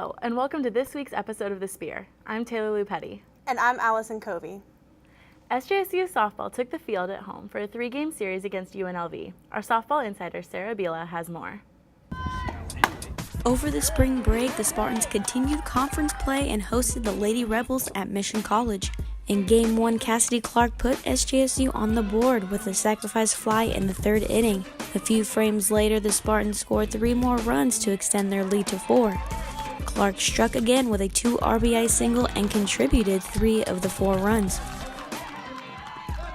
Hello, and welcome to this week's episode of The Spear. I'm Taylor Lupetti. And I'm Allison Covey. SJSU softball took the field at home for a 3-game series against UNLV. Our softball insider, Sarah Bila, has more. Over the spring break, the Spartans continued conference play and hosted the Lady Rebels at Mission College. In Game 1, Cassidy Clark put SJSU on the board with a sacrifice fly in the 3rd inning. A few frames later, the Spartans scored 3 more runs to extend their lead to 4. Clark struck again with a 2 RBI single and contributed 3 of the 4 runs.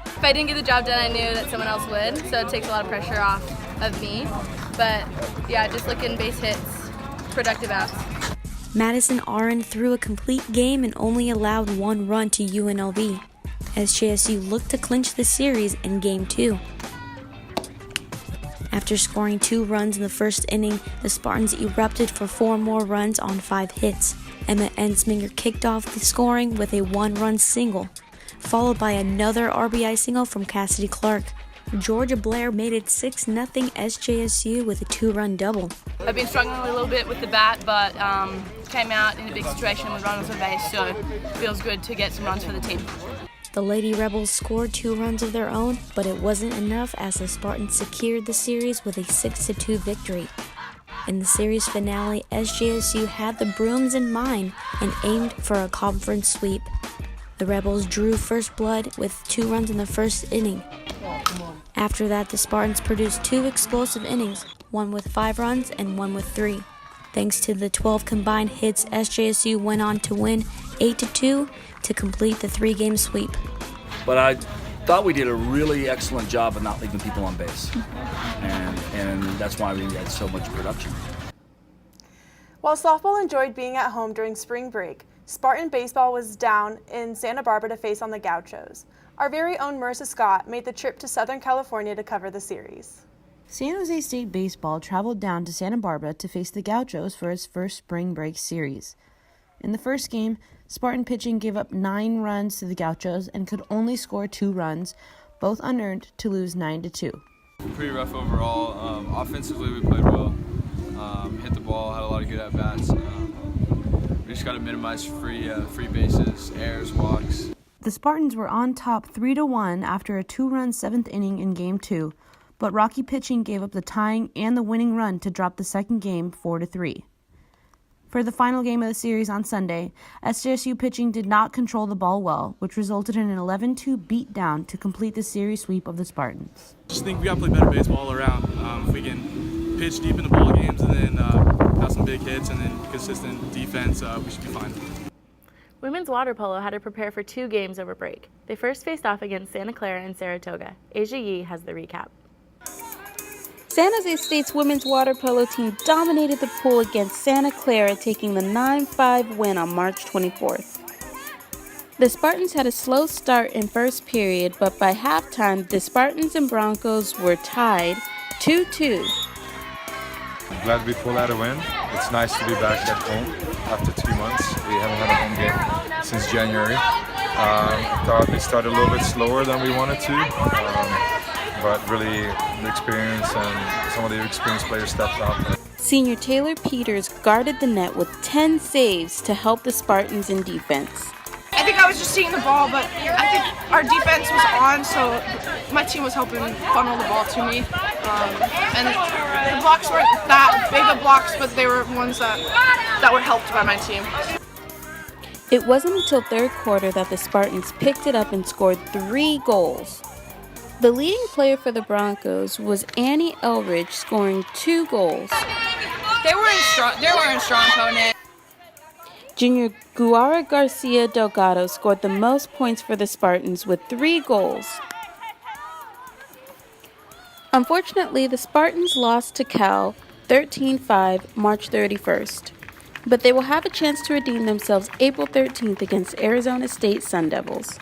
If I didn't get the job done, I knew that someone else would, so it takes a lot of pressure off of me. But yeah, just looking base hits, productive outs. Madison Aaron threw a complete game and only allowed 1 run to UNLV. SJSU looked to clinch the series in Game 2. After scoring 2 runs in the first inning, the Spartans erupted for 4 more runs on 5 hits. Emma Ensminger kicked off the scoring with a 1-run single, followed by another RBI single from Cassidy Clark. Georgia Blair made it 6-0 SJSU with a 2-run double. I've been struggling a little bit with the bat, but came out in a big situation with runners on base, so it feels good to get some runs for the team. The Lady Rebels scored 2 runs of their own, but it wasn't enough as the Spartans secured the series with a 6-2 victory. In the series finale, SJSU had the brooms in mind and aimed for a conference sweep. The Rebels drew first blood with 2 runs in the first inning. After that, the Spartans produced 2 explosive innings, one with 5 runs and one with 3. Thanks to the 12 combined hits, SJSU went on to win 8-2 to complete the 3-game sweep. But I thought we did a really excellent job of not leaving people on base, and that's why we had so much production. While softball enjoyed being at home during spring break, Spartan baseball was down in Santa Barbara to face on the Gauchos. Our very own Marissa Scott made the trip to Southern California to cover the series. San Jose State baseball traveled down to Santa Barbara to face the Gauchos for its first spring break series. In the first game, Spartan pitching gave up 9 runs to the Gauchos and could only score 2 runs, both unearned, to lose 9-2. Pretty rough overall. Offensively, we played well. Hit the ball, had a lot of good at-bats. We just got to minimize free bases, errors, walks. The Spartans were on top 3-1 after a 2-run 7th inning in Game 2, but Rocky pitching gave up the tying and the winning run to drop the second game 4-3. For the final game of the series on Sunday, SJSU pitching did not control the ball well, which resulted in an 11-2 beatdown to complete the series sweep of the Spartans. I just think we got to play better baseball all around. If we can pitch deep in the ball games and then have some big hits and then consistent defense, we should be fine. Women's water polo had to prepare for 2 games over break. They first faced off against Santa Clara and Saratoga. Asia Yee has the recap. San Jose State's women's water polo team dominated the pool against Santa Clara, taking the 9-5 win on March 24th. The Spartans had a slow start in first period, but by halftime, the Spartans and Broncos were tied 2-2. I'm glad we pulled out a win. It's nice to be back at home after 2 months. We haven't had a home game since January. I thought we started a little bit slower than we wanted to. But really, the experience and some of the experienced players stepped up. Senior Taylor Peters guarded the net with 10 saves to help the Spartans in defense. I think I was just seeing the ball, but I think our defense was on, so my team was helping funnel the ball to me. And the blocks weren't that big of blocks, but they were ones that were helped by my team. It wasn't until third quarter that the Spartans picked it up and scored 3 goals. The leading player for the Broncos was Annie Elridge, scoring 2 goals. They were in strong opponent. Junior Guara Garcia Delgado scored the most points for the Spartans with 3 goals. Unfortunately, the Spartans lost to Cal 13-5 March 31st, but they will have a chance to redeem themselves April 13th against Arizona State Sun Devils.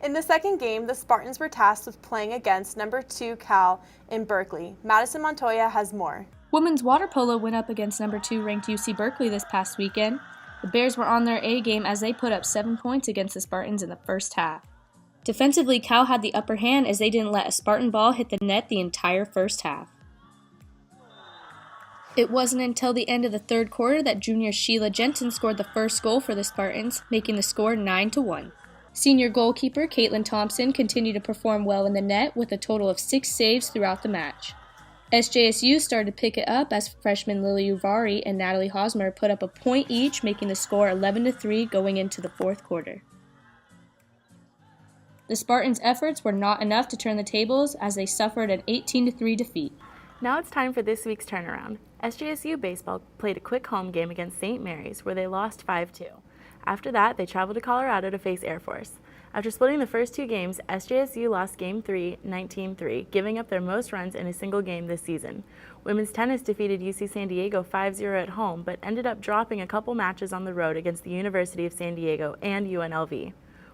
In the second game, the Spartans were tasked with playing against number 2 Cal in Berkeley. Madison Montoya has more. Women's water polo went up against number 2 ranked UC Berkeley this past weekend. The Bears were on their A game as they put up 7 points against the Spartans in the first half. Defensively, Cal had the upper hand as they didn't let a Spartan ball hit the net the entire first half. It wasn't until the end of the third quarter that junior Sheila Jensen scored the first goal for the Spartans, making the score 9-1. Senior goalkeeper Caitlin Thompson continued to perform well in the net with a total of 6 saves throughout the match. SJSU started to pick it up as freshmen Lily Uvari and Natalie Hosmer put up a point each, making the score 11-3 going into the fourth quarter. The Spartans' efforts were not enough to turn the tables as they suffered an 18-3 defeat. Now it's time for this week's turnaround. SJSU baseball played a quick home game against St. Mary's where they lost 5-2. After that, they traveled to Colorado to face Air Force. After splitting the first 2 games, SJSU lost Game 3, 19-3, giving up their most runs in a single game this season. Women's tennis defeated UC San Diego 5-0 at home, but ended up dropping a couple matches on the road against the University of San Diego and UNLV.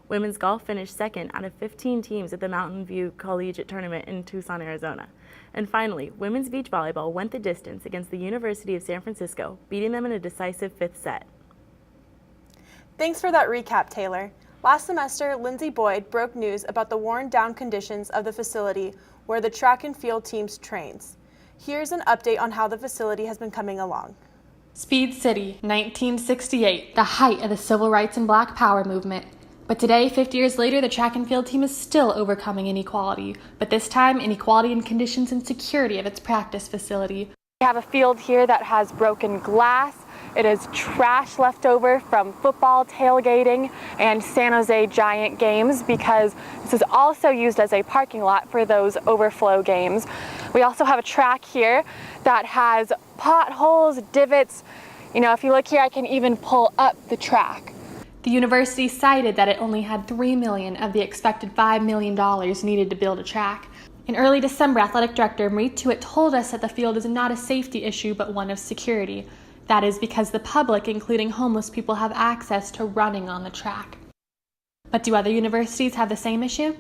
Women's golf finished second out of 15 teams at the Mountain View Collegiate Tournament in Tucson, Arizona. And finally, women's beach volleyball went the distance against the University of San Francisco, beating them in a decisive 5th set. Thanks for that recap, Taylor. Last semester, Lindsay Boyd broke news about the worn-down conditions of the facility where the track and field teams trains. Here's an update on how the facility has been coming along. Speed City, 1968, the height of the Civil Rights and Black Power movement. But today, 50 years later, the track and field team is still overcoming inequality, but this time, inequality in conditions and security of its practice facility. We have a field here that has broken glass. It is trash left over from football, tailgating, and San Jose Giant games because this is also used as a parking lot for those overflow games. We also have a track here that has potholes, divots. You know, if you look here, I can even pull up the track. The university cited that it only had $3 million of the expected $5 million needed to build a track. In early December, athletic director Marie Tuitt told us that the field is not a safety issue but one of security. That is because the public, including homeless people, have access to running on the track. But do other universities have the same issue?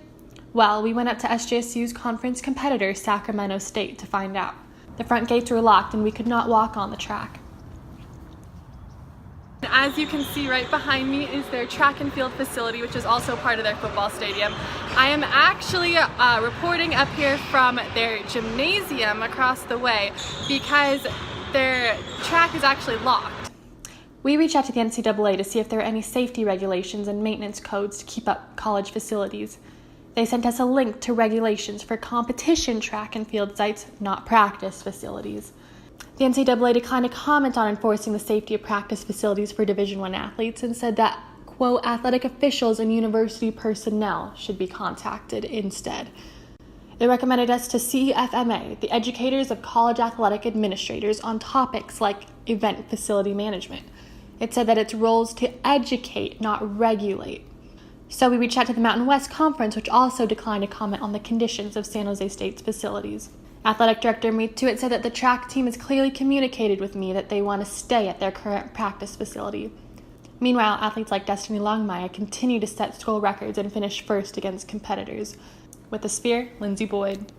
Well, we went up to SJSU's conference competitor, Sacramento State, to find out. The front gates were locked and we could not walk on the track. As you can see right behind me is their track and field facility, which is also part of their football stadium. I am actually reporting up here from their gymnasium across the way because their track is actually locked. We reached out to the NCAA to see if there are any safety regulations and maintenance codes to keep up college facilities. They sent us a link to regulations for competition track and field sites, not practice facilities. The NCAA declined to comment on enforcing the safety of practice facilities for Division I athletes and said that, quote, athletic officials and university personnel should be contacted instead. It recommended us to CFMA, the educators of college athletic administrators, on topics like event facility management. It said that its role is to educate, not regulate. So we reached out to the Mountain West Conference, which also declined to comment on the conditions of San Jose State's facilities. Athletic Director Marie Tuitt said that the track team has clearly communicated with me that they want to stay at their current practice facility. Meanwhile, athletes like Destiny Longmire continue to set school records and finish first against competitors. With the Spear, Lindsay Boyd.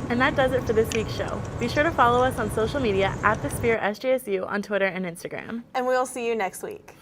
And that does it for this week's show. Be sure to follow us on social media at The Spear SJSU on Twitter and Instagram. And we'll see you next week.